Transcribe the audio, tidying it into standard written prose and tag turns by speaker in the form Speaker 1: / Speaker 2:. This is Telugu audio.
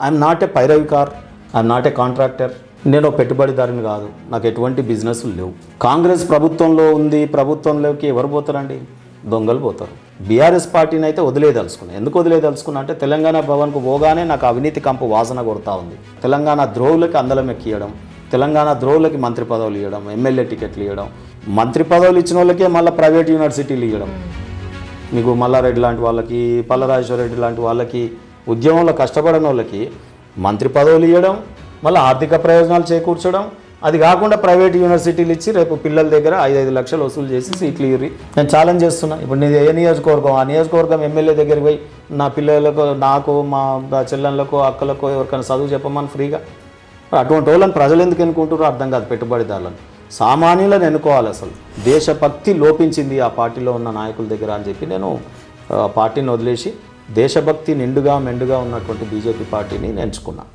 Speaker 1: ఐఎమ్ నాట్ ఏ పైరవికార్, ఐఎమ్ నాట్ ఏ కాంట్రాక్టర్. నేను పెట్టుబడిదారుని కాదు, నాకు ఎటువంటి బిజినెస్లు లేవు. కాంగ్రెస్ ప్రభుత్వంలో ఉంది, ప్రభుత్వంలోకి ఎవరు పోతారండి? దొంగలు పోతారు. బీఆర్ఎస్ పార్టీని అయితే వదిలేదలుచుకున్నాను. ఎందుకు వదిలేదలుచుకున్నా అంటే తెలంగాణ భవన్కు పోగానే నాకు అవినీతి కంపు వాసన కొడతా ఉంది. తెలంగాణ ద్రోవులకి అందలం ఎక్కియడం, తెలంగాణ ద్రోవులకి మంత్రి పదవులు ఇవ్వడం, ఎమ్మెల్యే టికెట్లు ఇవ్వడం, మంత్రి పదవులు ఇచ్చిన వాళ్ళకే మళ్ళీ ప్రైవేట్ యూనివర్సిటీలు ఇవ్వడం, మీకు మల్లారెడ్డి లాంటి వాళ్ళకి, పల్లరాజేశ్వర రెడ్డి లాంటి వాళ్ళకి, ఉద్యమంలో కష్టపడిన వాళ్ళకి మంత్రి పదవులు ఇవ్వడం, మళ్ళీ ఆర్థిక ప్రయోజనాలు చేకూర్చడం. అది కాకుండా ప్రైవేట్ యూనివర్సిటీలు ఇచ్చి రేపు పిల్లల దగ్గర 5 లక్షలు వసూలు చేసి సీట్లు ఇవ్వరి. నేను ఛాలెంజ్ చేస్తున్నా. ఇప్పుడు నేను ఏ నియోజకవర్గం, ఆ నియోజకవర్గం ఎమ్మెల్యే దగ్గరికి పోయి నా పిల్లలకు, నాకు, మా చెల్లెళ్ళకు, అక్కలకు ఎవరికైనా చదువు చెప్పమని ఫ్రీగా. అటువంటి వాళ్ళని ప్రజలు ఎందుకు ఎన్నుకుంటారో అర్థం కాదు. పెట్టుబడిదారులను, సామాన్యులను ఎన్నుకోవాలి. అసలు దేశభక్తి లోపించింది ఆ పార్టీలో ఉన్న నాయకుల దగ్గర అని చెప్పి నేను పార్టీని వదిలేసి దేశభక్తి నిండుగా మెండుగా ఉన్నటువంటి బీజేపీ పార్టీని ఎంచుకున్నాను.